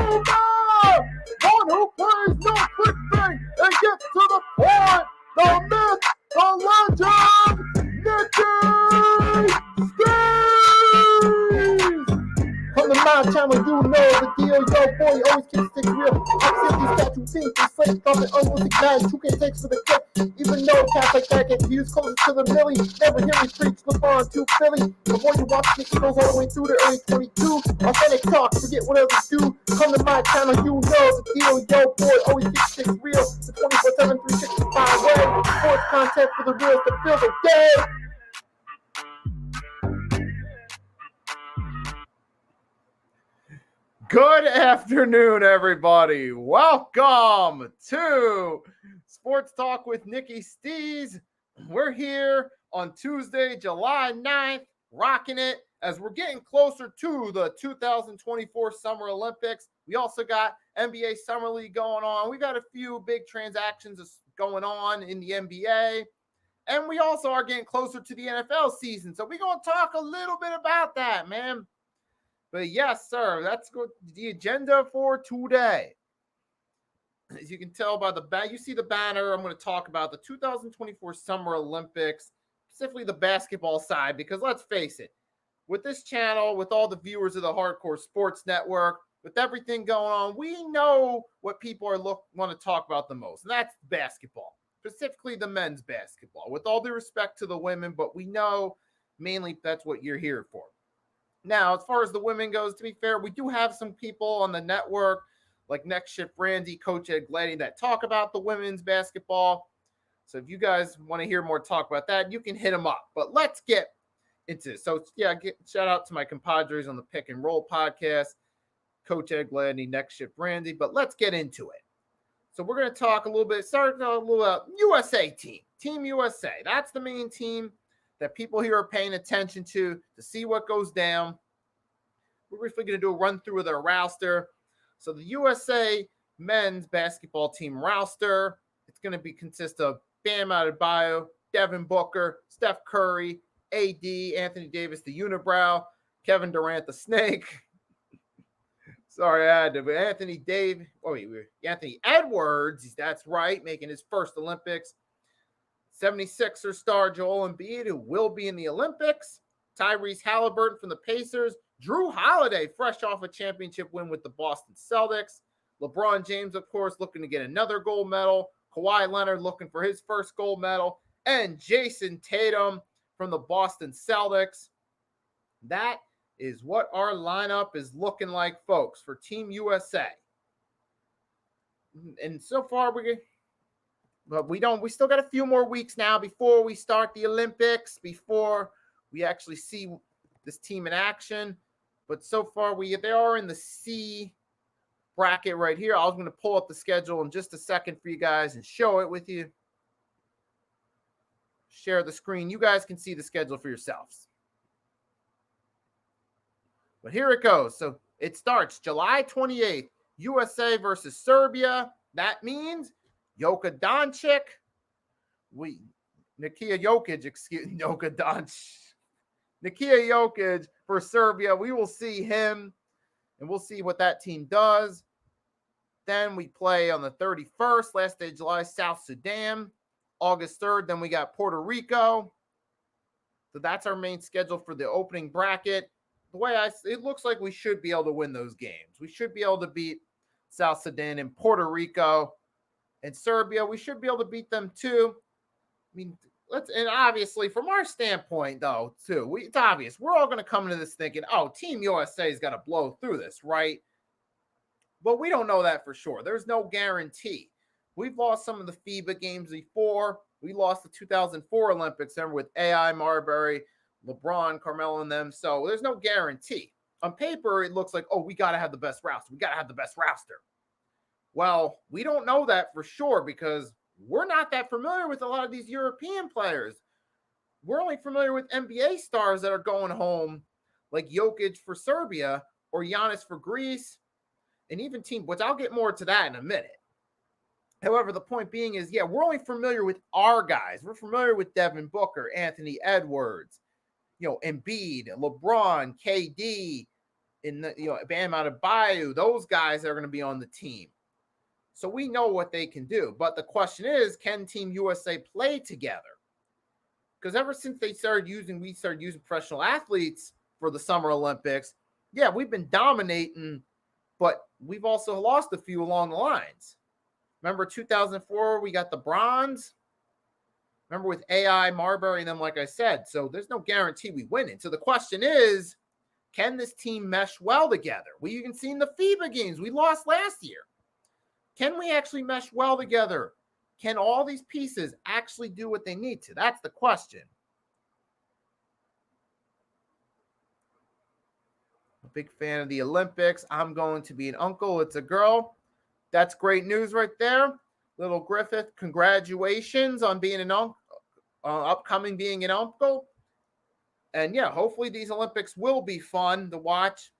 man, one who plays no clickbait and gets to the point, the myth, the legend, Nicky Steez! From the Mind Channel, you know the deal, yo boy, always keeps things real. I'm simply statue think the slate, thumping unrealistic man, 2K takes for the clip. Even though cats like that get views closer to the millie, never hear me preach, look on to Philly. Before you watch the Eagles all the way through the early 22, authentic talk, forget what others do. Come to my channel, you know the deal, yo boy, always keeps things real. The 24/7, 365 way, sports content for the real to fill the day. Good afternoon, everybody. Welcome to Sports Talk with Nicky Steez. We're here on Tuesday, July 9th, rocking it as we're getting closer to the 2024 Summer Olympics. We also got NBA Summer League going on. We got a few big transactions going on in the NBA. And we also are getting closer to the NFL season. So we're going to talk a little bit about that, man. But yes, sir, that's the agenda for today. As you can tell by the you see the banner, I'm going to talk about the 2024 Summer Olympics, specifically the basketball side, because let's face it, with this channel, with all the viewers of the Hardcore Sports Network, with everything going on, we know what people want to talk about the most, and that's basketball, specifically the men's basketball, with all due respect to the women, but we know mainly that's what you're here for. Now, as far as the women goes, to be fair, we do have some people on the network like Next Shift Randy, Coach Ed Gladdy, that talk about the women's basketball. So if you guys want to hear more talk about that, you can hit them up. But let's get into it. So, yeah, shout out to my compadres on the Pick and Roll podcast, Coach Ed Gladdy, Next Shift Randy. But let's get into it. So we're going to talk a little bit, start a little about USA team, Team USA. That's the main team that people here are paying attention to see what goes down. We're briefly going to do a run through of their roster. So the USA men's basketball team roster, it's going to consist of Bam Adebayo, Devin Booker, Steph Curry, AD, Anthony Davis, the unibrow, Kevin Durant, the snake. Sorry, I had to, but Anthony Edwards, that's right, making his first Olympics. 76er star Joel Embiid, who will be in the Olympics. Tyrese Halliburton from the Pacers. Drew Holiday, fresh off a championship win with the Boston Celtics. LeBron James, of course, looking to get another gold medal. Kawhi Leonard looking for his first gold medal. And Jason Tatum from the Boston Celtics. That is what our lineup is looking like, folks, for Team USA. And so far, but we still got a few more weeks now before we start the Olympics, before we actually see this team in action. But so far, they are in the C bracket right here. I was going to pull up the schedule in just a second for you guys and show it with you. Share the screen. You guys can see the schedule for yourselves. But here it goes. So it starts July 28th, USA versus Serbia. That means Nikia Jokic for Serbia. We will see him, and we'll see what that team does. Then we play on the 31st, last day of July, South Sudan. August 3rd, then we got Puerto Rico. So that's our main schedule for the opening bracket. The way it looks like we should be able to win those games. We should be able to beat South Sudan and Puerto Rico. And Serbia, we should be able to beat them too. I mean, and obviously from our standpoint, though, too, it's obvious. We're all going to come into this thinking, oh, Team USA's got to blow through this, right? But we don't know that for sure. There's no guarantee. We've lost some of the FIBA games before. We lost the 2004 Olympics, remember, with AI, Marbury, LeBron, Carmelo, and them. So there's no guarantee. On paper, it looks like, oh, we got to have the best roster. We got to have the best roster. Well, we don't know that for sure because we're not that familiar with a lot of these European players. We're only familiar with NBA stars that are going home, like Jokic for Serbia or Giannis for Greece, and even which I'll get more to that in a minute. However, the point being is, yeah, we're only familiar with our guys. We're familiar with Devin Booker, Anthony Edwards, Embiid, LeBron, KD, in the, Bam Adebayo, those guys are going to be on the team. So we know what they can do. But the question is, can Team USA play together? Because ever since we started using professional athletes for the Summer Olympics, yeah, we've been dominating, but we've also lost a few along the lines. Remember 2004, we got the bronze. Remember with AI, Marbury, and them, like I said. So there's no guarantee we win it. So the question is, can this team mesh well together? We even seen the FIBA games. We lost last year. Can we actually mesh well together? Can all these pieces actually do what they need to? That's the question. A big fan of the Olympics. I'm going to be an uncle. It's a girl. That's great news right there. Little Griffith, congratulations on being an uncle, upcoming being an uncle. And yeah, hopefully these Olympics will be fun to watch.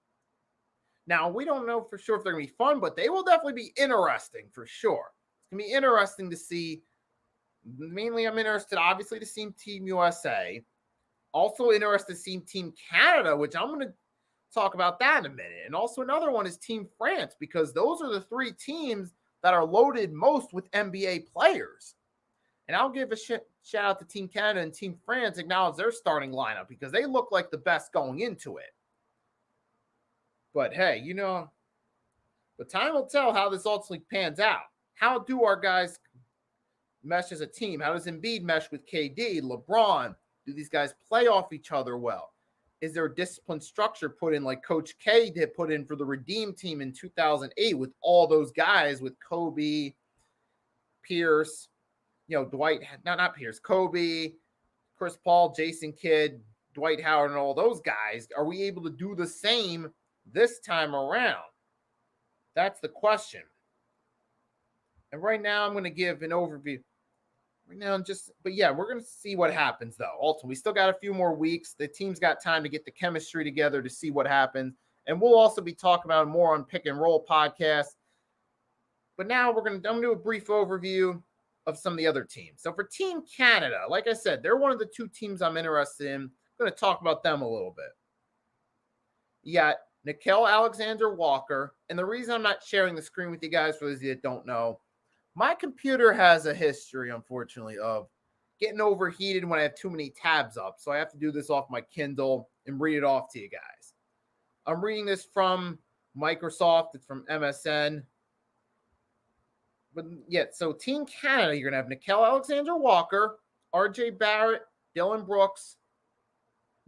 Now, we don't know for sure if they're going to be fun, but they will definitely be interesting for sure. It's going to be interesting to see. Mainly, I'm interested, obviously, to see Team USA. Also interested to see Team Canada, which I'm going to talk about that in a minute. And also another one is Team France, because those are the three teams that are loaded most with NBA players. And I'll give a shout out to Team Canada and Team France, acknowledge their starting lineup, because they look like the best going into it. But hey, but time will tell how this ultimately pans out. How do our guys mesh as a team? How does Embiid mesh with KD, LeBron? Do these guys play off each other well? Is there a disciplined structure put in like Coach K did put in for the Redeem team in 2008 with all those guys with Kobe, Pierce, Dwight, not Pierce, Kobe, Chris Paul, Jason Kidd, Dwight Howard, and all those guys? Are we able to do the same this time around? That's the question. And right now, I'm going to give an overview. Right now, but yeah, we're going to see what happens, though. Ultimately, we still got a few more weeks. The team's got time to get the chemistry together to see what happens. And we'll also be talking about more on Pick and Roll podcast. But now I'm going to do a brief overview of some of the other teams. So for Team Canada, like I said, they're one of the two teams I'm interested in. I'm going to talk about them a little bit. You got Nickeil Alexander-Walker. And the reason I'm not sharing the screen with you guys, for those of you that don't know, my computer has a history, unfortunately, of getting overheated when I have too many tabs up. So I have to do this off my Kindle and read it off to you guys. I'm reading this from Microsoft. It's from MSN. But yeah, so Team Canada, you're going to have Nickeil Alexander-Walker, RJ Barrett, Dylan Brooks,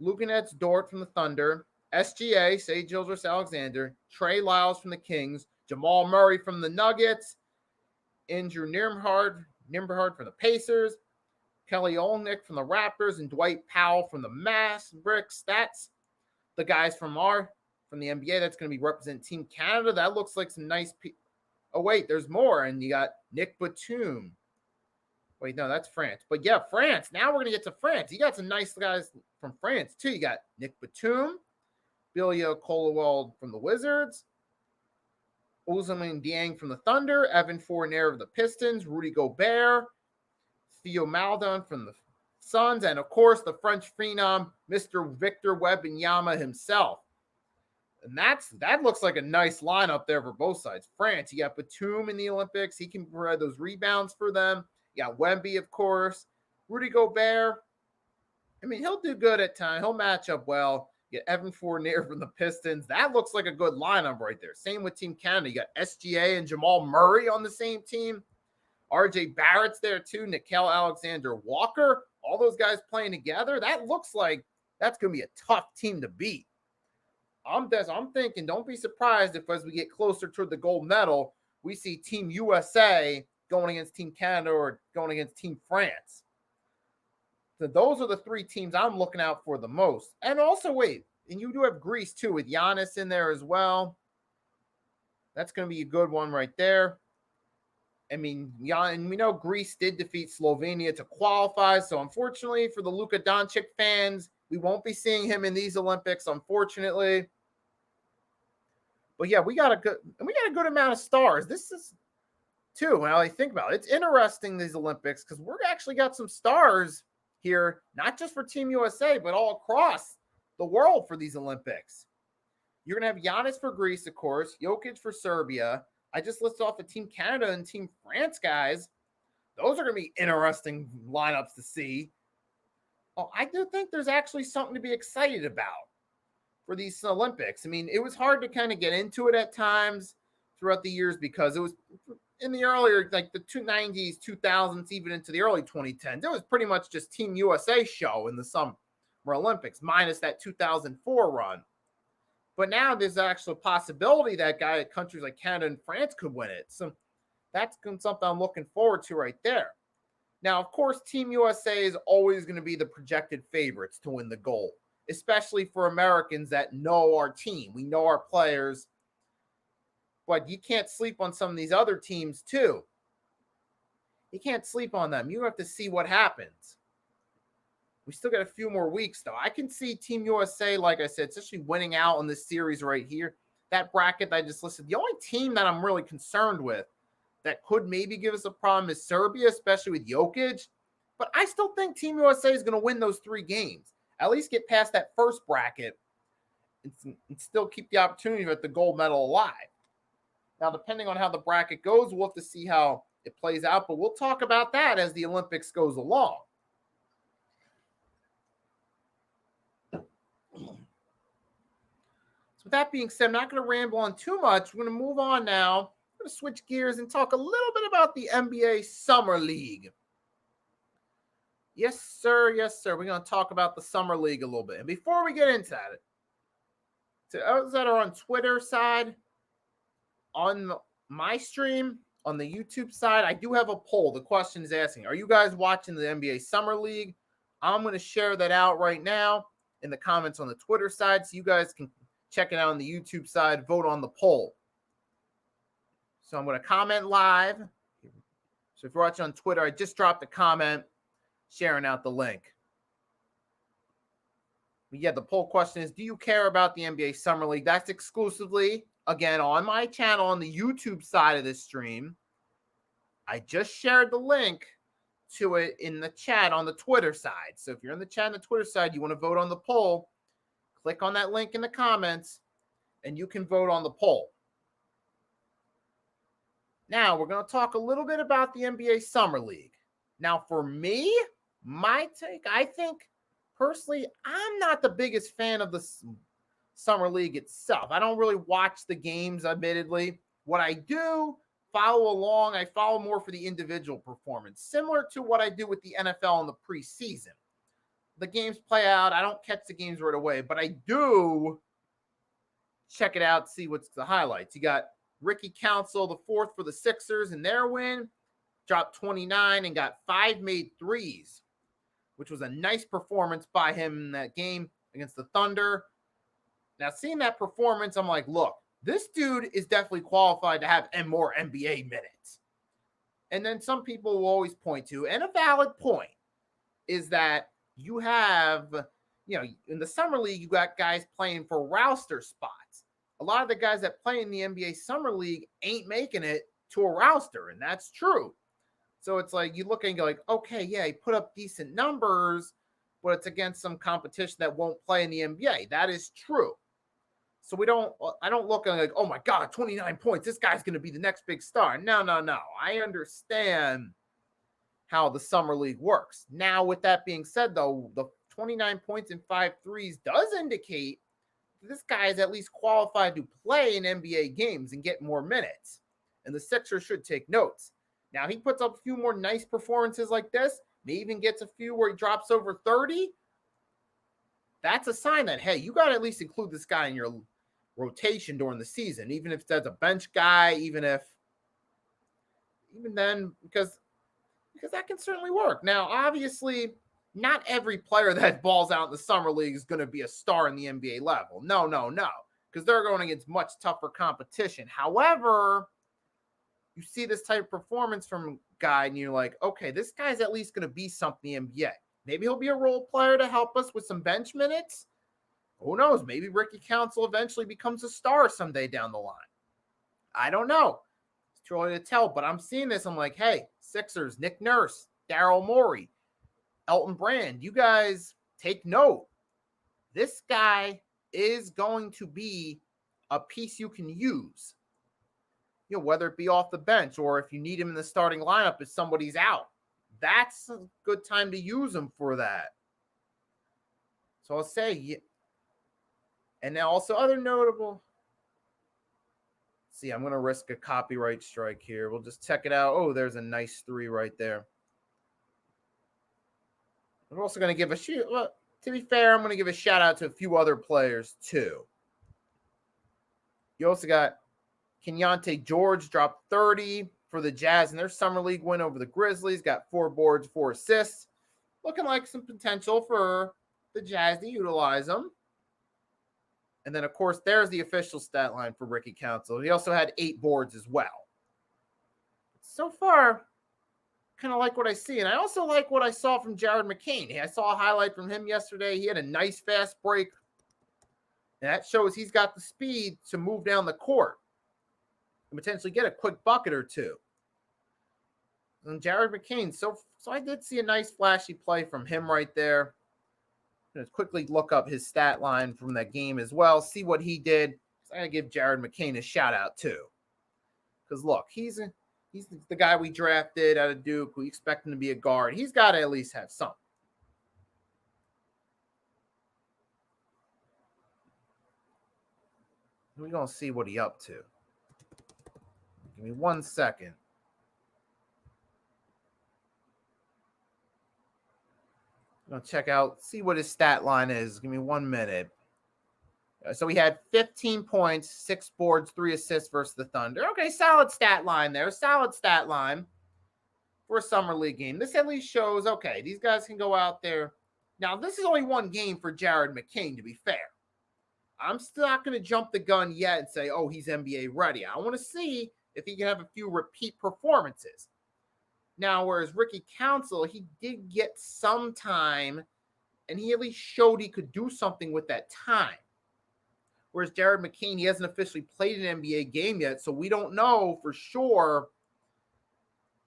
Lukanets Dort from the Thunder, SGA, Shai Gilgeous-Alexander, Trey Lyles from the Kings, Jamal Murray from the Nuggets, Andrew Nembhard from the Pacers, Kelly Olynyk from the Raptors, and Dwight Powell from the Mavericks. That's the guys from the NBA that's going to be representing Team Canada. That looks like some nice oh, wait, there's more. And you got Nick Batum. Wait, no, that's France. But yeah, France. Now we're going to get to France. You got some nice guys from France, too. You got Nick Batum, Billy Colwell from the Wizards, Ousmane Dieng from the Thunder, Evan Fournier of the Pistons, Rudy Gobert, Theo Maledon from the Suns, and of course the French phenom, Mr. Victor Wembanyama himself. And that looks like a nice lineup there for both sides. France, you got Batum in the Olympics. He can provide those rebounds for them. You got Wemby, of course. Rudy Gobert, I mean, he'll do good at times. He'll match up well. You got Evan Fournier from the Pistons. That looks like a good lineup right there. Same with Team Canada. You got SGA and Jamal Murray on the same team. RJ Barrett's there too. Nickeil Alexander-Walker. All those guys playing together. That looks like that's going to be a tough team to beat. I'm thinking, don't be surprised if as we get closer to the gold medal, we see Team USA going against Team Canada or going against Team France. So those are the three teams I'm looking out for the most. And also, wait, and you do have Greece too with Giannis in there as well. That's going to be a good one right there. I mean, and we know Greece did defeat Slovenia to qualify. So unfortunately for the Luka Doncic fans, we won't be seeing him in these Olympics, unfortunately. But yeah, we got a good amount of stars. This is too, when I think about it, it's interesting, these Olympics, because we're actually got some stars here, not just for Team USA, but all across the world for these Olympics. You're going to have Giannis for Greece, of course, Jokic for Serbia. I just listed off the Team Canada and Team France guys. Those are going to be interesting lineups to see. Oh, I do think there's actually something to be excited about for these Olympics. I mean, it was hard to kind of get into it at times throughout the years because it was in the earlier, like the 90s, 2000s, even into the early 2010s. It was pretty much just Team USA show in the Summer Olympics, minus that 2004 run. But now there's actually a possibility that countries like Canada and France could win it. So that's something I'm looking forward to right there. Now, of course, Team USA is always going to be the projected favorites to win the gold, especially for Americans that know our team. We know our players, but you can't sleep on some of these other teams too. You can't sleep on them. You have to see what happens. We still got a few more weeks, though. I can see Team USA, like I said, especially winning out on this series right here. That bracket that I just listed, the only team that I'm really concerned with that could maybe give us a problem is Serbia, especially with Jokic. But I still think Team USA is going to win those 3 games. At least get past that first bracket and still keep the opportunity at the gold medal alive. Now, depending on how the bracket goes, we'll have to see how it plays out. But we'll talk about that as the Olympics goes along. So with that being said, I'm not going to ramble on too much. We're going to move on now. I'm going to switch gears and talk a little bit about the NBA Summer League. Yes, sir. Yes, sir. We're going to talk about the Summer League a little bit. And before we get into that, to those that are on Twitter side, on my stream, on the YouTube side, I do have a poll. The question is asking, are you guys watching the NBA Summer League? I'm going to share that out right now in the comments on the Twitter side, so you guys can check it out on the YouTube side, vote on the poll. So I'm going to comment live. So if you're watching on Twitter, I just dropped a comment sharing out the link. But yeah, the poll question is, do you care about the NBA Summer League? That's exclusively, again, on my channel on the YouTube side of this stream. I just shared the link to it in the chat on the Twitter side. So if you're in the chat on the Twitter side, you want to vote on the poll, click on that link in the comments, and you can vote on the poll. Now, we're going to talk a little bit about the NBA Summer League. Now, for me, my take, I think, personally, I'm not the biggest fan of the Summer League itself. I don't really watch the games, admittedly. What I do, follow along, I follow more for the individual performance, similar to what I do with the NFL in the preseason. The games play out. I don't catch the games right away, but I do check it out, see what's the highlights. You got Ricky Council, the 4th for the Sixers in their win, dropped 29 and got 5 made threes, which was a nice performance by him in that game against the Thunder. Now, seeing that performance, I'm like, look, this dude is definitely qualified to have more NBA minutes. And then some people will always point to, and a valid point, is that you have, in the Summer League, you got guys playing for roster spots. A lot of the guys that play in the NBA Summer League ain't making it to a roster, and that's true. So it's like you look and go like, okay, yeah, he put up decent numbers, but it's against some competition that won't play in the NBA. That is true. So I don't look and like, oh my God, 29 points. This guy's going to be the next big star. No. I understand how the Summer League works. Now, with that being said, though, the 29 points and 5 threes does indicate this guy is at least qualified to play in NBA games and get more minutes. And the Sixers should take notes. Now, he puts up a few more nice performances like this, maybe even gets a few where he drops over 30. That's a sign that, hey, you got to at least include this guy in your rotation during the season, even if that's a bench guy, even then, because that can certainly work. Now, obviously, not every player that balls out in the Summer League is going to be a star in the NBA level. No, because they're going against much tougher competition. However, you see this type of performance from a guy, and you're like, okay, this guy's at least going to be something in the NBA. Maybe he'll be a role player to help us with some bench minutes. Who knows? Maybe Ricky Council eventually becomes a star someday down the line. I don't know. It's too early to tell, but I'm seeing this. I'm like, hey, Sixers, Nick Nurse, Daryl Morey, Elton Brand, you guys take note. This guy is going to be a piece you can use. Whether it be off the bench or if you need him in the starting lineup if somebody's out. That's a good time to use him for that. So I'll say, and now also other notable. See, I'm going to risk a copyright strike here. We'll just check it out. Oh, there's a nice 3 right there. I'm also going to give to be fair, I'm going to give a shout out to a few other players too. You also got Kenyontae George dropped 30 for the Jazz in their summer league win over the Grizzlies. Got 4 boards, 4 assists. Looking like some potential for the Jazz to utilize them. And then, of course, there's the official stat line for Ricky Council. He also had 8 boards as well. So far, kind of like what I see. And I also like what I saw from Jared McCain. I saw a highlight from him yesterday. He had a nice fast break. And that shows he's got the speed to move down the court and potentially get a quick bucket or two. And Jared McCain, so I did see a nice flashy play from him right there. Let's quickly look up his stat line from that game as well, see what he did. I gotta give Jared McCain a shout out too. Because look, he's the guy we drafted out of Duke. We expect him to be a guard. He's got to at least have something. We're gonna see what he up to. Give me 1 second. I'm gonna check out, see what his stat line is. Give me 1 minute. So he had 15 points, 6 boards, 3 assists versus the Thunder. Okay, solid stat line there. Solid stat line for a summer league game. This at least shows, okay, these guys can go out there. Now, this is only 1 game for Jared McCain, to be fair. I'm still not going to jump the gun yet and say, oh, he's NBA ready. I want to see if he can have a few repeat performances. Now, whereas Ricky Council, he did get some time, and he at least showed he could do something with that time. Whereas Jared McCain, he hasn't officially played an NBA game yet, so we don't know for sure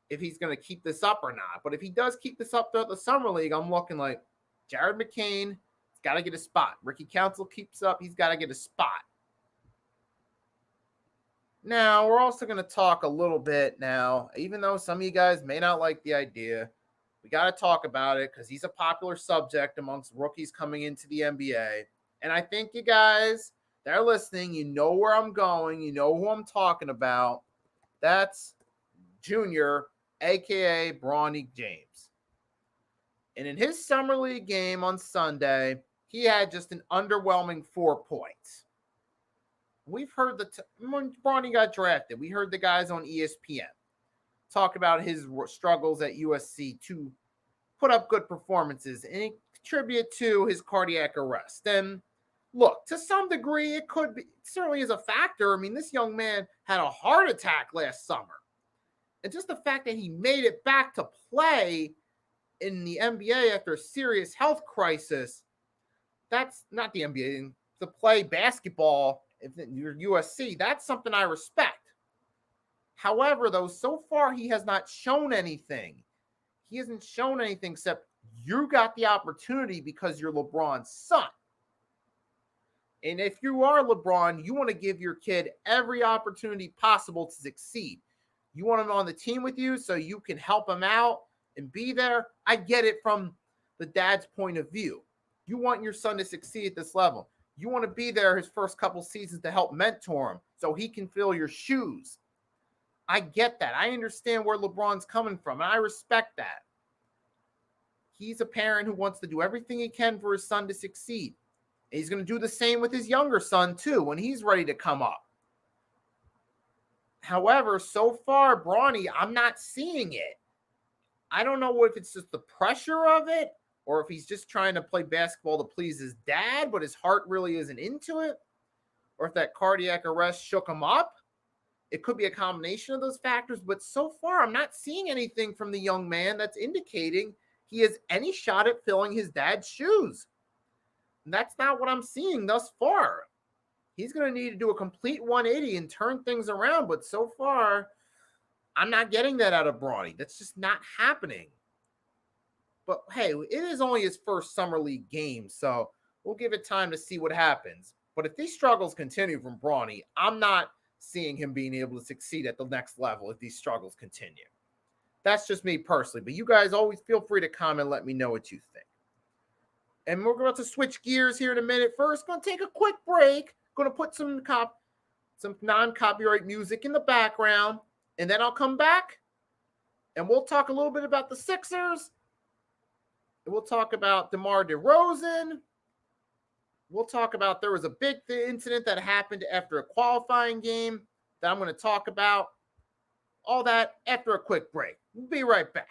if he's going to keep this up or not. But if he does keep this up throughout the summer league, I'm looking like Jared McCain has got to get a spot. Ricky Council keeps up, he's got to get a spot. Now, we're also going to talk a little bit now, even though some of you guys may not like the idea, we got to talk about it because he's a popular subject amongst rookies coming into the NBA. And I think you guys that are listening, you know where I'm going. You know who I'm talking about. That's Junior, a.k.a. Bronny James. And in his summer league game on Sunday, he had just an underwhelming 4 points. We've heard when Bronny got drafted, we heard the guys on ESPN talk about his struggles at USC to put up good performances and contribute to his cardiac arrest. And look, to some degree, it could be, it certainly is a factor. I mean, this young man had a heart attack last summer. And just the fact that he made it back to play in the NBA after a serious health crisis, that's not the NBA, to play basketball if you're USC, that's something I respect. However, though, so far he has not shown anything. He hasn't shown anything except you got the opportunity because you're LeBron's son. And if you are LeBron, you want to give your kid every opportunity possible to succeed. You want him on the team with you so you can help him out and be there. I get it from the dad's point of view. You want your son to succeed at this level. You want to be there his first couple seasons to help mentor him so he can fill your shoes. I get that. I understand where LeBron's coming from, and I respect that. He's a parent who wants to do everything he can for his son to succeed. And he's going to do the same with his younger son, too, when he's ready to come up. However, so far, Bronny, I'm not seeing it. I don't know if it's just the pressure of it, or if he's just trying to play basketball to please his dad, but his heart really isn't into it, or if that cardiac arrest shook him up. It could be a combination of those factors, but so far I'm not seeing anything from the young man that's indicating he has any shot at filling his dad's shoes. And that's not what I'm seeing thus far. He's going to need to do a complete 180 and turn things around, but so far I'm not getting that out of Bronny. That's just not happening. But hey, it is only his first summer league game, so we'll give it time to see what happens. But if these struggles continue from Brawny, I'm not seeing him being able to succeed at the next level if these struggles continue. That's just me personally. But you guys always feel free to comment and let me know what you think. And we're going to switch gears here in a minute. First, going to take a quick break. Going to put some non-copyright music in the background. And then I'll come back and we'll talk a little bit about the Sixers. And we'll talk about DeMar DeRozan. We'll talk about there was a big incident that happened after a qualifying game that I'm going to talk about. All that after a quick break. We'll be right back.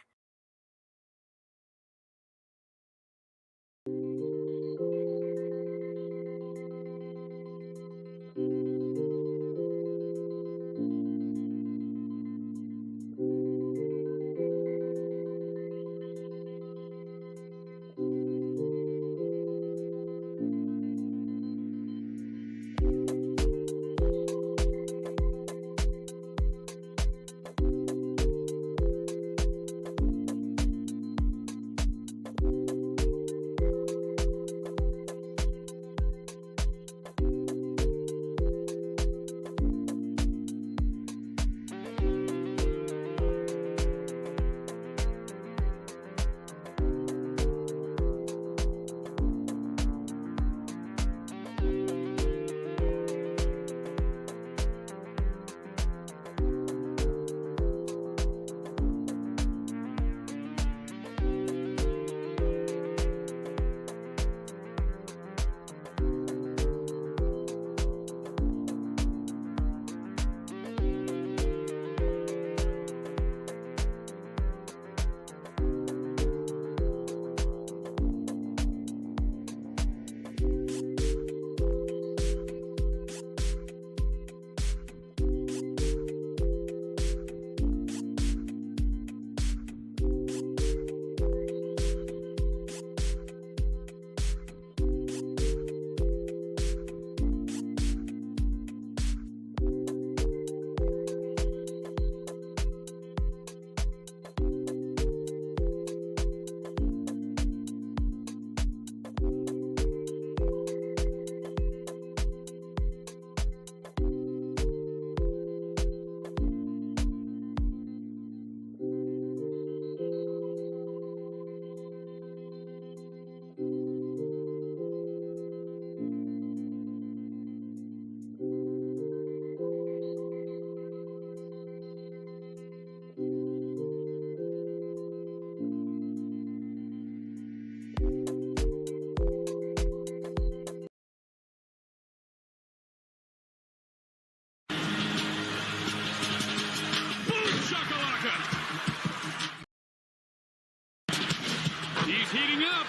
He's heating up.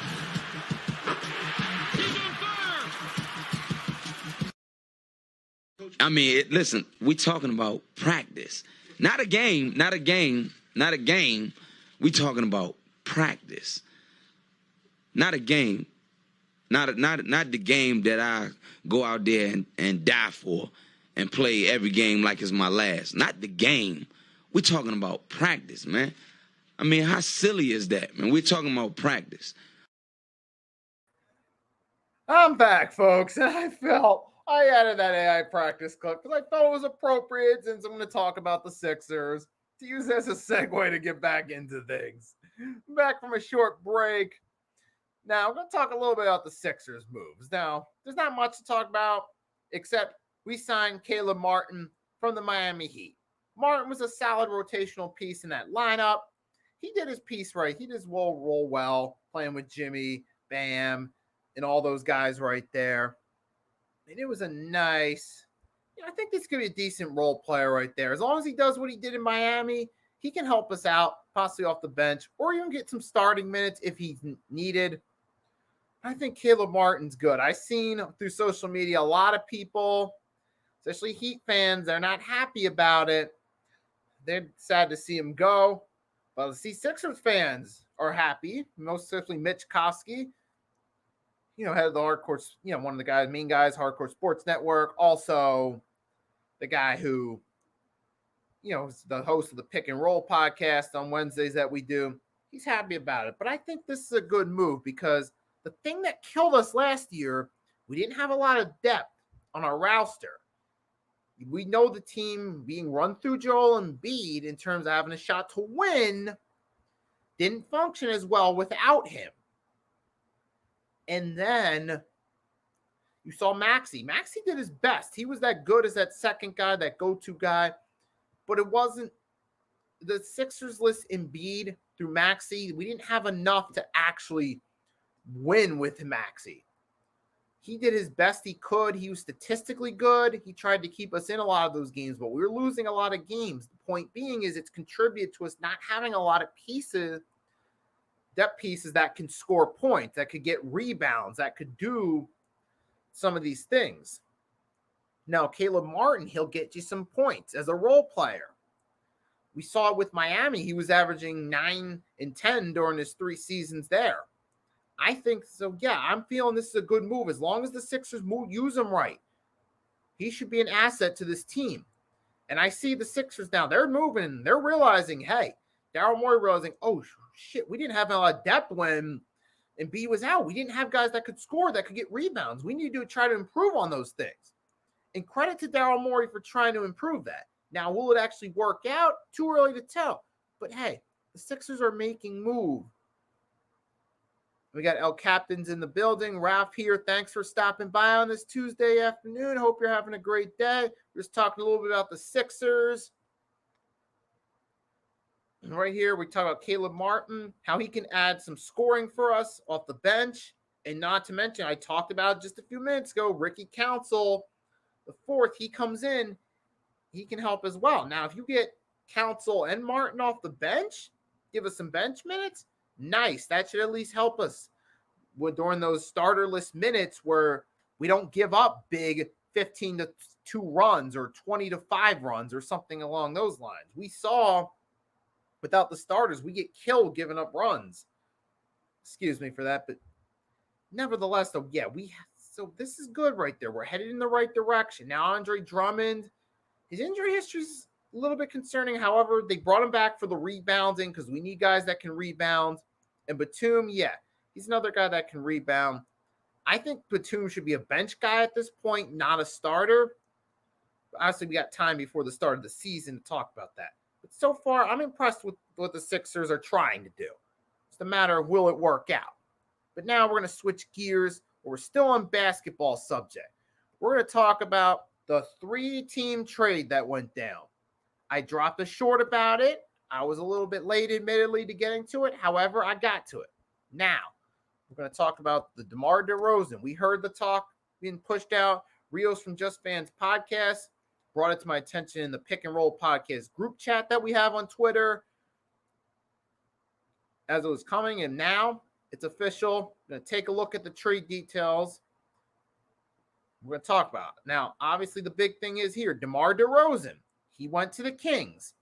He's on fire. I mean, listen, we're talking about practice. Not a game. We talking about practice. Not a game. Not the game that I go out there and die for and play every game like it's my last. Not the game. We're talking about practice, man. I mean, how silly is that, man? We're talking about practice. I'm back, folks, and I added that AI practice clip because I thought it was appropriate since I'm going to talk about the Sixers to use as a segue to get back into things. Back from a short break. Now, I'm going to talk a little bit about the Sixers moves. Now, there's not much to talk about except we signed Caleb Martin from the Miami Heat. Martin was a solid rotational piece in that lineup. He did his piece right. He just will roll well, playing with Jimmy, Bam, and all those guys right there. And it was a nice, I think this could be a decent role player right there. As long as he does what he did in Miami, he can help us out, possibly off the bench, or even get some starting minutes if he's needed. I think Caleb Martin's good. I've seen through social media a lot of people, especially Heat fans, they're not happy about it. They're sad to see him go. But see, Sixers fans are happy, most especially Mitch Kosky, head of the hardcore, one of the main guys, Hardcore Sports Network. Also, the guy who, is the host of the Pick and Roll podcast on Wednesdays that we do. He's happy about it. But I think this is a good move because the thing that killed us last year, we didn't have a lot of depth. on our roster. We know the team being run through Joel Embiid in terms of having a shot to win didn't function as well without him. And then you saw Maxey. Maxey did his best. He was that good as that second guy, that go-to guy. But it wasn't the Sixers list Embiid through Maxey. We didn't have enough to actually win with Maxey. He did his best he could. He was statistically good. He tried to keep us in a lot of those games, but we were losing a lot of games. The point being is it's contributed to us not having a lot of depth pieces that can score points, that could get rebounds, that could do some of these things. Now, Caleb Martin, he'll get you some points as a role player. We saw it with Miami. He was averaging 9 and 10 during his 3 seasons there. I think so. Yeah, I'm feeling this is a good move. As long as the Sixers use him right, he should be an asset to this team. And I see the Sixers now. They're moving. They're realizing, hey, Daryl Morey realizing, oh, shit, we didn't have a lot of depth when Embiid was out. We didn't have guys that could score, that could get rebounds. We need to try to improve on those things. And credit to Daryl Morey for trying to improve that. Now, will it actually work out? Too early to tell. But, hey, the Sixers are making moves. We got El Captains in the building. Ralph here. Thanks for stopping by on this Tuesday afternoon. Hope you're having a great day. We're just talking a little bit about the Sixers. And right here, we talk about Caleb Martin, how he can add some scoring for us off the bench. And not to mention, I talked about just a few minutes ago, Ricky Council, the fourth, he comes in. He can help as well. Now, if you get Council and Martin off the bench, give us some bench minutes, nice. That should at least help us during those starterless minutes where we don't give up big 15-2 runs or 20-5 runs or something along those lines. We saw without the starters, we get killed giving up runs. Excuse me for that, but nevertheless, though, yeah, so this is good right there. We're headed in the right direction. Now, Andre Drummond, his injury history is a little bit concerning. However, they brought him back for the rebounding because we need guys that can rebound. And Batum, yeah, he's another guy that can rebound. I think Batum should be a bench guy at this point, not a starter. Obviously, we got time before the start of the season to talk about that. But so far, I'm impressed with what the Sixers are trying to do. It's a matter of will it work out. But now we're going to switch gears. We're still on basketball subject. We're going to talk about the 3-team trade that went down. I dropped a short about it. I was a little bit late, admittedly, to getting to it. However, I got to it. Now, we're going to talk about the DeMar DeRozan. We heard the talk being pushed out. Rios from Just Fans podcast brought it to my attention in the Pick and Roll podcast group chat that we have on Twitter as it was coming. And now it's official. I'm going to take a look at the trade details. We're going to talk about it. Now, obviously, the big thing is here, DeMar DeRozan. He went to the Kings.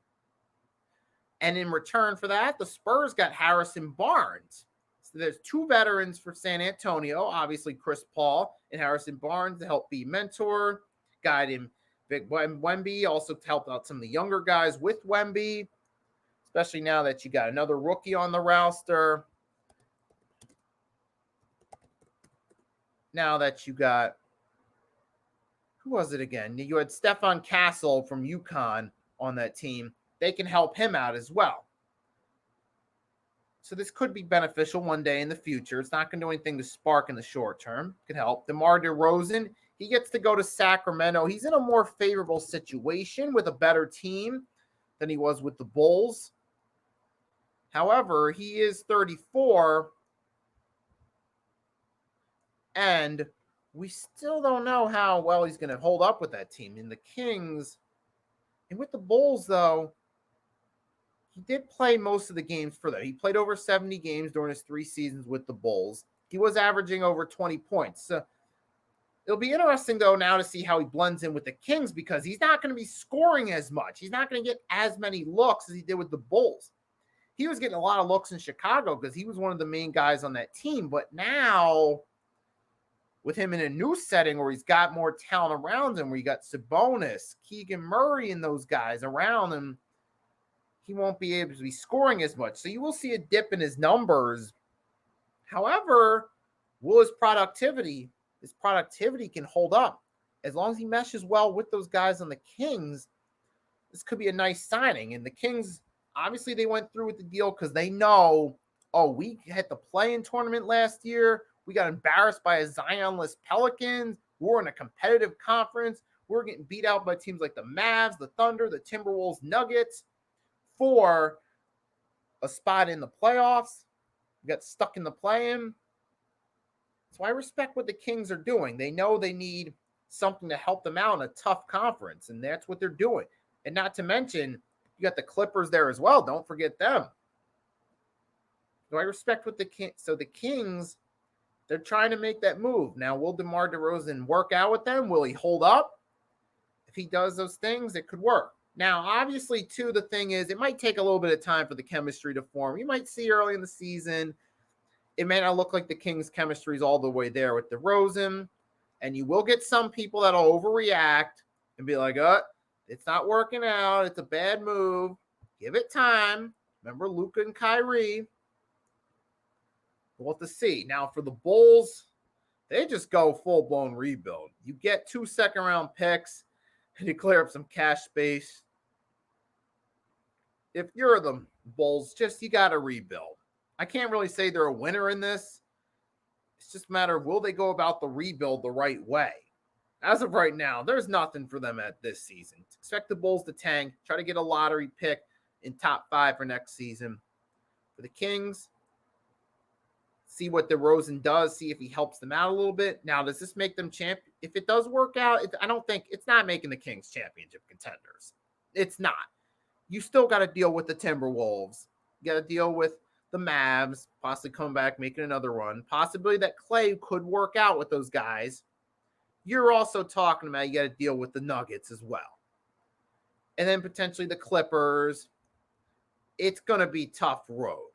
And in return for that, the Spurs got Harrison Barnes. So there's 2 veterans for San Antonio, obviously Chris Paul and Harrison Barnes to help be mentor, guide him. Vic Wemby also to help out some of the younger guys with Wemby, especially now that you got another rookie on the roster. Now that you got, who was it again? You had Stephon Castle from UConn on that team. They can help him out as well. So this could be beneficial one day in the future. It's not going to do anything to spark in the short term. It could help. DeMar DeRozan, he gets to go to Sacramento. He's in a more favorable situation with a better team than he was with the Bulls. However, he is 34, and we still don't know how well he's going to hold up with that team. In the Kings, and with the Bulls, though, he did play most of the games for them. He played over 70 games during his 3 seasons with the Bulls. He was averaging over 20 points. So it'll be interesting, though, now to see how he blends in with the Kings because he's not going to be scoring as much. He's not going to get as many looks as he did with the Bulls. He was getting a lot of looks in Chicago because he was one of the main guys on that team. But now, with him in a new setting where he's got more talent around him, where you got Sabonis, Keegan Murray, and those guys around him, he won't be able to be scoring as much. So you will see a dip in his numbers. However, will his productivity can hold up as long as he meshes well with those guys on the Kings, this could be a nice signing. And the Kings, obviously, they went through with the deal because they know, oh, we had the play-in tournament last year. We got embarrassed by a Zionless Pelicans. We're in a competitive conference. We're getting beat out by teams like the Mavs, the Thunder, the Timberwolves, Nuggets for a spot in the playoffs. We got stuck in the play-in. So I respect what the Kings are doing. They know they need something to help them out in a tough conference, and that's what they're doing. And not to mention, you got the Clippers there as well. Don't forget them. So I respect what the Kings. So the Kings, they're trying to make that move. Now, will DeMar DeRozan work out with them? Will he hold up? If he does those things, it could work. Now, obviously, too, the thing is, it might take a little bit of time for the chemistry to form. You might see early in the season, it may not look like the Kings' chemistry is all the way there with DeRozan, and you will get some people that'll overreact and be like, it's not working out. It's a bad move. Give it time. Remember Luka and Kyrie. We'll have to see. Now, for the Bulls, they just go full-blown rebuild. You get 2 second-round picks and you clear up some cash space. If you're the Bulls, you got to rebuild. I can't really say they're a winner in this. It's just a matter of will they go about the rebuild the right way. As of right now, there's nothing for them at this season. Expect the Bulls to tank, try to get a lottery pick in top 5 for next season. For the Kings, see what DeRozan does, see if he helps them out a little bit. Now, does this make them champion? If it does work out, I don't think it's not making the Kings championship contenders. It's not. You still got to deal with the Timberwolves. You got to deal with the Mavs, possibly come back, making another run. Possibility that Clay could work out with those guys. You're also talking about you got to deal with the Nuggets as well. And then potentially the Clippers. It's going to be tough road.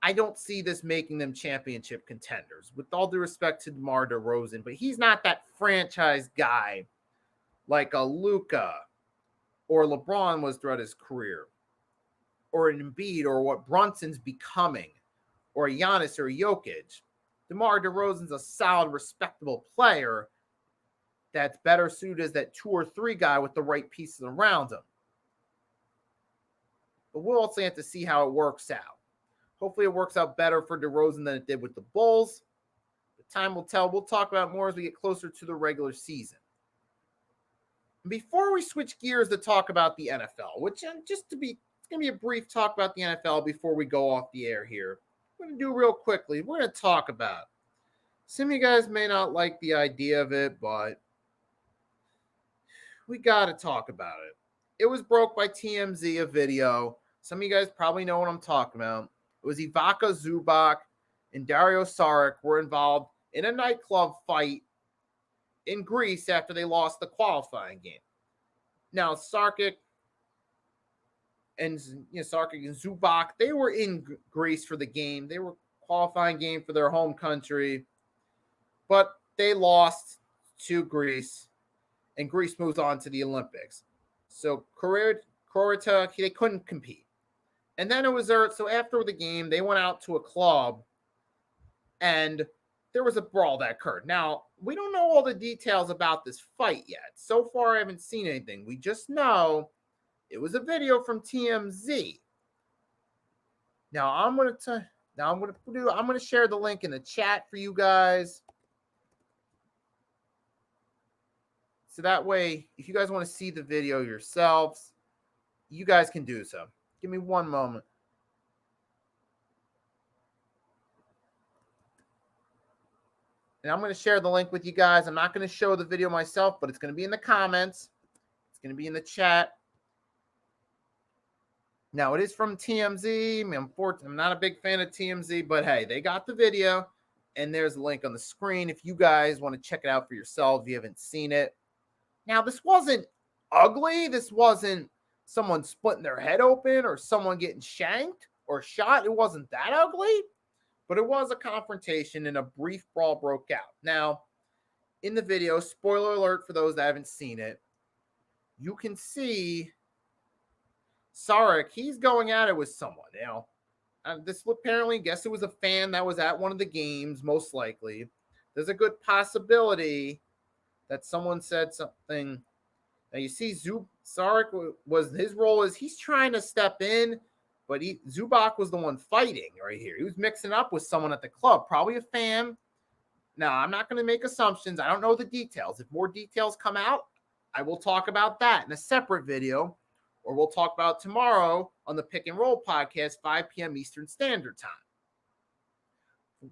I don't see this making them championship contenders, with all due respect to DeMar DeRozan, but he's not that franchise guy like a Luka or LeBron was throughout his career, or an Embiid, or what Brunson's becoming, or a Giannis or a Jokic. DeMar DeRozan's a solid, respectable player that's better suited as that 2 or 3 guy with the right pieces around him. But we'll also have to see how it works out. Hopefully it works out better for DeRozan than it did with the Bulls. The time will tell. We'll talk about more as we get closer to the regular season. Before we switch gears to talk about the NFL, which it's going to be a brief talk about the NFL before we go off the air here. I'm going to do real quickly. We're going to talk about it. Some of you guys may not like the idea of it, but we got to talk about it. It was broke by TMZ, a video. Some of you guys probably know what I'm talking about. It was Ivica Zubac and Dario Saric were involved in a nightclub fight in Greece after they lost the qualifying game. Now, Saric and Zubac, they were in Greece for the game. They were qualifying game for their home country, but they lost to Greece, and Greece moves on to the Olympics. So Croatia, they couldn't compete. And then it was there. So after the game, they went out to a club, and there was a brawl that occurred. Now, we don't know all the details about this fight yet. So far, I haven't seen anything. We just know it was a video from TMZ. Now, I'm going to share the link in the chat for you guys. So that way, if you guys want to see the video yourselves, you guys can do so. Give me one moment. And I'm going to share the link with you guys. I'm not going to show the video myself, but it's going to be in the comments. It's going to be in the chat. Now, it is from TMZ. I'm not a big fan of TMZ, but hey, they got the video, and there's a link on the screen if you guys want to check it out for yourselves if you haven't seen it. Now, this wasn't ugly. This wasn't someone splitting their head open or someone getting shanked or shot. It wasn't that ugly, but it was a confrontation and a brief brawl broke out. Now, in the video, spoiler alert for those that haven't seen it, you can see Saric, he's going at it with someone. Now, this apparently, guess it was a fan that was at one of the games, most likely. There's a good possibility that someone said something. Now you see Sarek was his role is he's trying to step in, but Zubac was the one fighting right here. He was mixing up with someone at the club, probably a fan. Now, I'm not going to make assumptions. I don't know the details. If more details come out, I will talk about that in a separate video, or we'll talk about tomorrow on the Pick and Roll podcast, 5 p.m. Eastern Standard Time.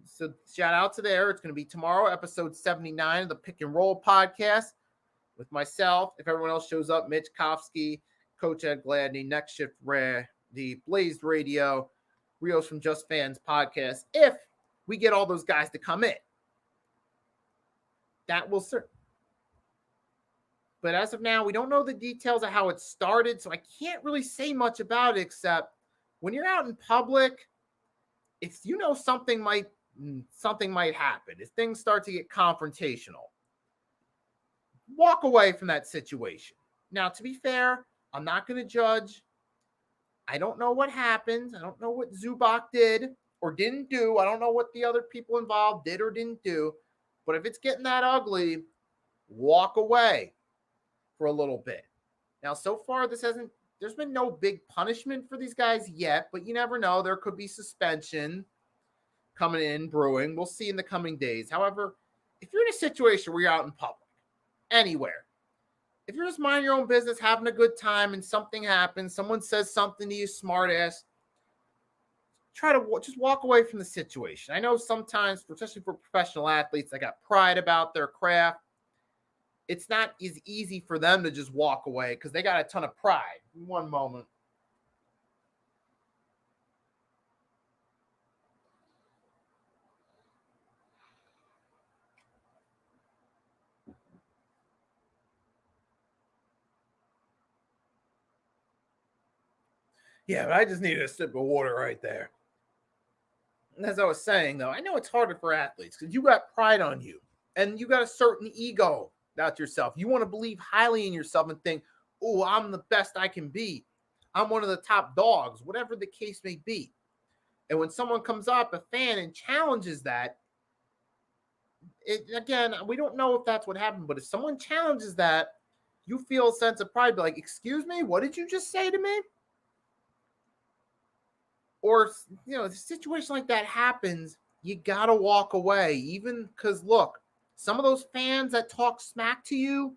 So shout out to there. It's going to be tomorrow, episode 79 of the Pick and Roll podcast with myself. If everyone else shows up, Mitch Kofsky, Coach Ed Gladney, Next Shift Rare, the Blazed Radio, Rios from Just Fans podcast. If we get all those guys to come in, that will serve. But as of now, we don't know the details of how it started, so I can't really say much about it, except when you're out in public, if you know something might happen, if things start to get confrontational, walk away from that situation. Now, to be fair, I'm not going to judge. I don't know what happened. I don't know what Zubac did or didn't do. I don't know what the other people involved did or didn't do. But if it's getting that ugly, walk away for a little bit. Now, so far, there's been no big punishment for these guys yet, but you never know. There could be suspension coming in, brewing. We'll see in the coming days. However, if you're in a situation where you're out in public, anywhere, if you're just minding your own business, having a good time, and something happens, someone says something to you, smart ass, try to just walk away from the situation. I know sometimes, especially for professional athletes that got pride about their craft, it's not as easy for them to just walk away because they got a ton of pride. One moment. Yeah, but I just needed a sip of water right there. And as I was saying, though, I know it's harder for athletes because you got pride on you and you got a certain ego about yourself. You want to believe highly in yourself and think, oh, I'm the best I can be. I'm one of the top dogs, whatever the case may be. And when someone comes up, a fan, and challenges that, again, we don't know if that's what happened, but if someone challenges that, you feel a sense of pride, be like, excuse me, what did you just say to me? Or, if a situation like that happens, you got to walk away. Even because, look, some of those fans that talk smack to you,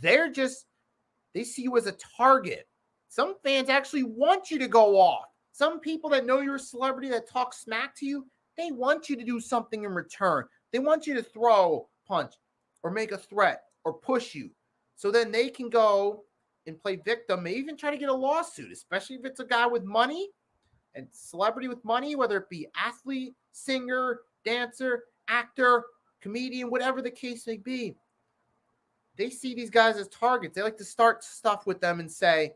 they see you as a target. Some fans actually want you to go off. Some people that know you're a celebrity that talk smack to you, they want you to do something in return. They want you to throw, punch, or make a threat, or push you. So then they can go and play victim, maybe even try to get a lawsuit, especially if it's a guy with money. And celebrity with money, whether it be athlete, singer, dancer, actor, comedian, whatever the case may be, they see these guys as targets. They like to start stuff with them and say,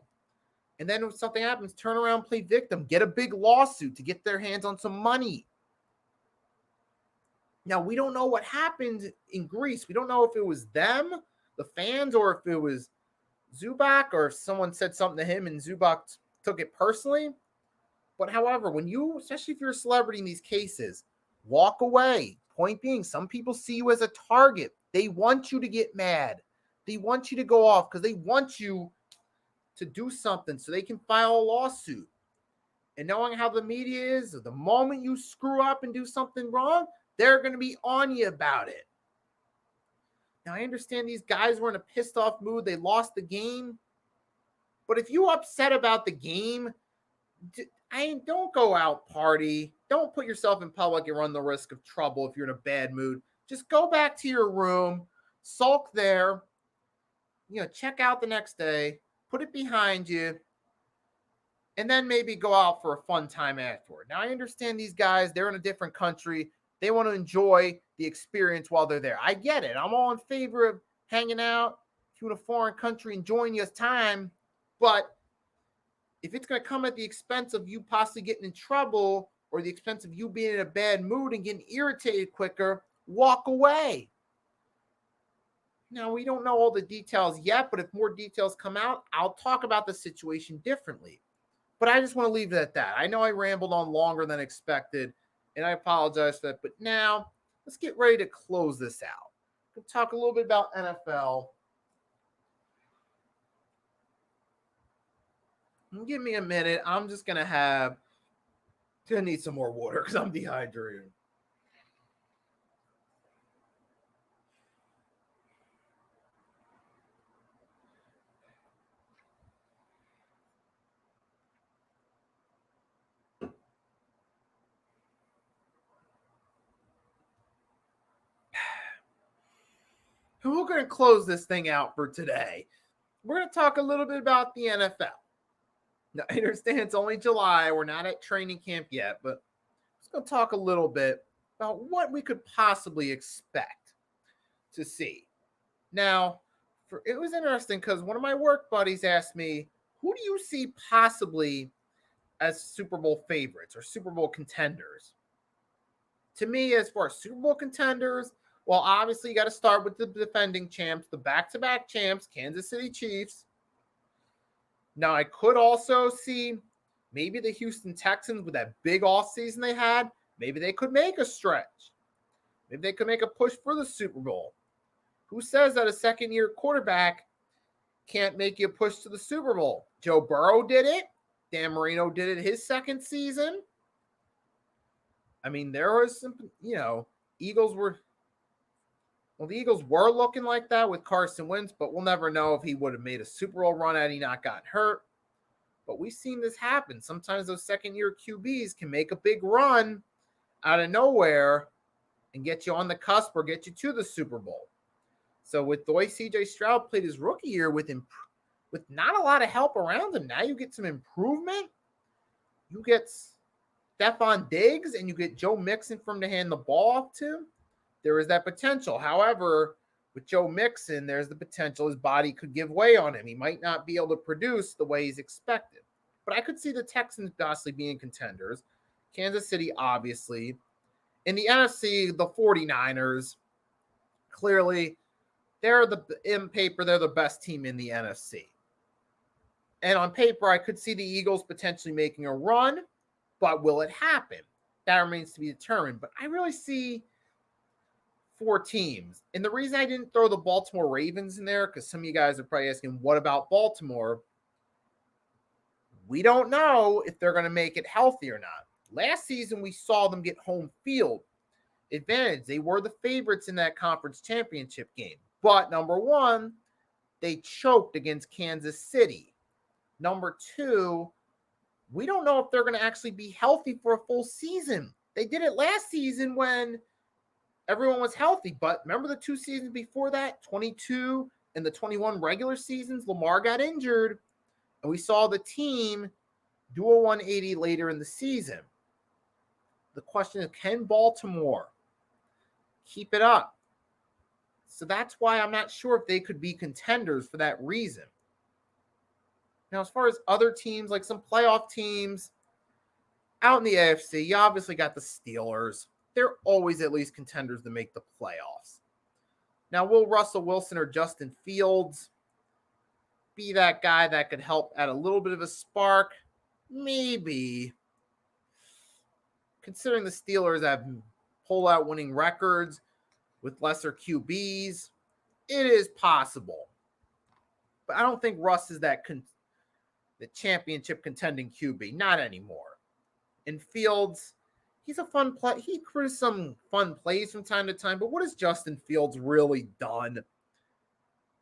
and then when something happens, turn around, play victim, get a big lawsuit to get their hands on some money. Now, we don't know what happened in Greece. We don't know if it was them, the fans, or if it was Zubac, or if someone said something to him and Zubac took it personally. But however, especially if you're a celebrity in these cases, walk away. Point being, some people see you as a target. They want you to get mad. They want you to go off because they want you to do something so they can file a lawsuit. And knowing how the media is, the moment you screw up and do something wrong, they're going to be on you about it. Now, I understand these guys were in a pissed off mood. They lost the game. But if you're upset about the game, don't go out party. Don't put yourself in public and run the risk of trouble if you're in a bad mood. Just go back to your room, sulk there, check out the next day, put it behind you, and then maybe go out for a fun time afterward. Now, I understand these guys, they're in a different country. They want to enjoy the experience while they're there. I get it. I'm all in favor of hanging out, if you're in a foreign country, enjoying your time, but if it's going to come at the expense of you possibly getting in trouble or the expense of you being in a bad mood and getting irritated quicker, walk away. Now, we don't know all the details yet, but if more details come out, I'll talk about the situation differently. But I just want to leave it at that. I know I rambled on longer than expected, and I apologize for that. But now, let's get ready to close this out. We'll talk a little bit about NFL. Give me a minute. I'm just gonna need some more water because I'm dehydrated. And we're going to close this thing out for today. We're going to talk a little bit about the NFL. Now, I understand it's only July. We're not at training camp yet, but I'm just going to talk a little bit about what we could possibly expect to see. Now, it was interesting because one of my work buddies asked me, who do you see possibly as Super Bowl favorites or Super Bowl contenders? To me, as far as Super Bowl contenders, well, obviously you got to start with the defending champs, the back-to-back champs, Kansas City Chiefs. Now, I could also see maybe the Houston Texans with that big offseason they had. Maybe they could make a stretch. Maybe they could make a push for the Super Bowl. Who says that a second-year quarterback can't make you a push to the Super Bowl? Joe Burrow did it. Dan Marino did it his second season. I mean, there was some, the Eagles were looking like that with Carson Wentz, but we'll never know if he would have made a Super Bowl run had he not gotten hurt. But we've seen this happen. Sometimes those second-year QBs can make a big run out of nowhere and get you on the cusp or get you to the Super Bowl. So with the way C.J. Stroud played his rookie year with not a lot of help around him, now you get some improvement. You get Stephon Diggs and you get Joe Mixon from to hand the ball off to. There is that potential. However, with Joe Mixon, there's the potential his body could give way on him. He might not be able to produce the way he's expected. But I could see the Texans possibly being contenders. Kansas City, obviously. In the NFC, the 49ers, clearly, in paper, they're the best team in the NFC. And on paper, I could see the Eagles potentially making a run, but will it happen? That remains to be determined. But I really see 4 teams. And the reason I didn't throw the Baltimore Ravens in there, because some of you guys are probably asking, what about Baltimore? We don't know if they're going to make it healthy or not. Last season, we saw them get home field advantage. They were the favorites in that conference championship game. But number one, they choked against Kansas City. Number 2, we don't know if they're going to actually be healthy for a full season. They did it last season when everyone was healthy. But remember the 2 seasons before that, 22 and the 21 regular seasons, Lamar got injured. And we saw the team do a 180 later in the season. The question is, can Baltimore keep it up? So that's why I'm not sure if they could be contenders for that reason. Now, as far as other teams, like some playoff teams out in the AFC, you obviously got the Steelers. They're always at least contenders to make the playoffs. Now, will Russell Wilson or Justin Fields be that guy that could help add a little bit of a spark? Maybe. Considering the Steelers have pull-out winning records with lesser QBs, it is possible. But I don't think Russ is the championship contending QB. Not anymore. And Fields, he's a fun play. He creates some fun plays from time to time, but what has Justin Fields really done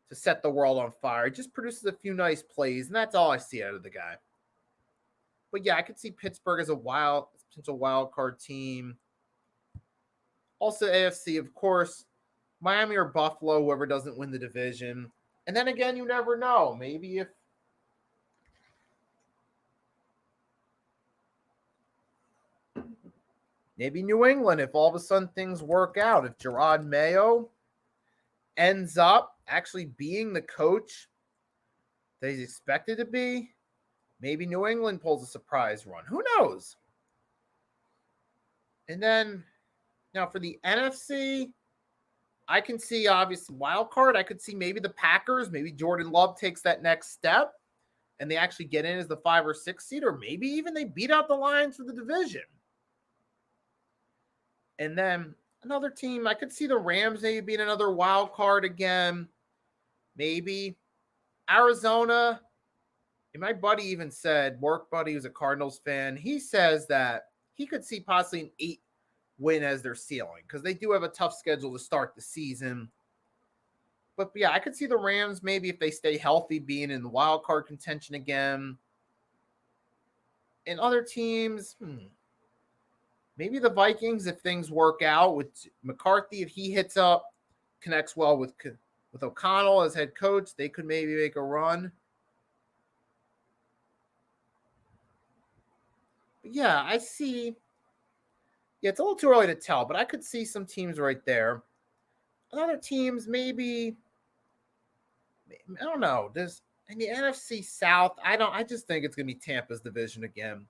to set the world on fire? He just produces a few nice plays, and that's all I see out of the guy. But yeah, I could see Pittsburgh as a potential wild card team. Also, AFC, of course, Miami or Buffalo, whoever doesn't win the division. And then again, you never know. Maybe New England, if all of a sudden things work out. If Gerard Mayo ends up actually being the coach that he's expected to be, maybe New England pulls a surprise run. Who knows? And then, now for the NFC, I can see, obviously, wild card. I could see maybe the Packers, maybe Jordan Love takes that next step and they actually get in as the 5 or 6 seed, or maybe even they beat out the Lions for the division. And then Another team, I could see the Rams maybe being another wild card again. Maybe Arizona. And my buddy even said, work buddy who's a Cardinals fan, he says that he could see possibly an 8-win as their ceiling because they do have a tough schedule to start the season. But yeah, I could see the Rams maybe if they stay healthy being in the wild card contention again. And other teams, maybe the Vikings if things work out with McCarthy, if he hits up, connects well with O'Connell as head coach, they could maybe make a run. But yeah, I see. Yeah, it's a little too early to tell, but I could see some teams right there. And other teams, maybe, I don't know. In the NFC South, I just think it's gonna be Tampa's division again.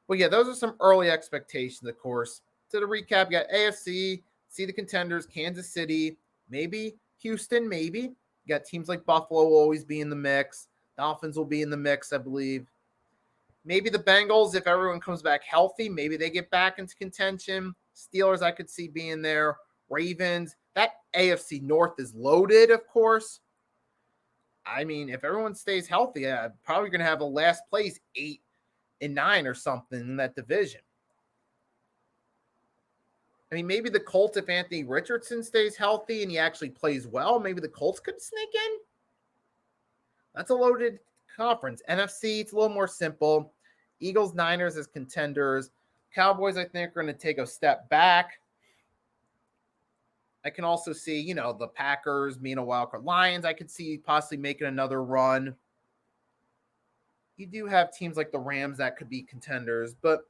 But yeah, those are some early expectations, of course. To the recap, you got AFC, see the contenders, Kansas City, maybe Houston, maybe. You got teams like Buffalo will always be in the mix. Dolphins will be in the mix, I believe. Maybe the Bengals, if everyone comes back healthy, maybe they get back into contention. Steelers, I could see being there. Ravens, that AFC North is loaded, of course. I mean, if everyone stays healthy, probably going to have a last place 8-9 or something in that division. I mean, maybe the Colts, if Anthony Richardson stays healthy and he actually plays well, maybe the Colts could sneak in. That's a loaded conference. NFC, it's a little more simple. Eagles, Niners as contenders. Cowboys, I think, are going to take a step back. I can also see, the Packers being a wild card. Lions, I could see possibly making another run. You do have teams like the Rams that could be contenders, or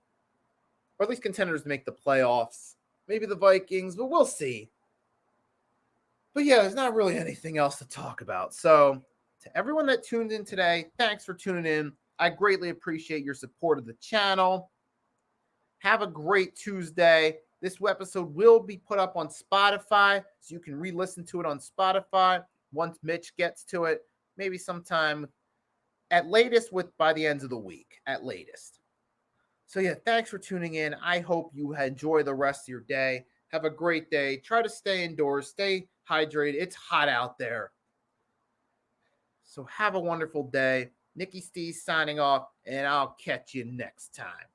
at least contenders to make the playoffs. Maybe the Vikings, but we'll see. But yeah, there's not really anything else to talk about. So to everyone that tuned in today, thanks for tuning in. I greatly appreciate your support of the channel. Have a great Tuesday. This episode will be put up on Spotify, so you can re-listen to it on Spotify once Mitch gets to it, maybe sometime at latest by the end of the week, at latest. So yeah, thanks for tuning in. I hope you enjoy the rest of your day. Have a great day. Try to stay indoors. Stay hydrated. It's hot out there. So have a wonderful day. Nicky Steez signing off, and I'll catch you next time.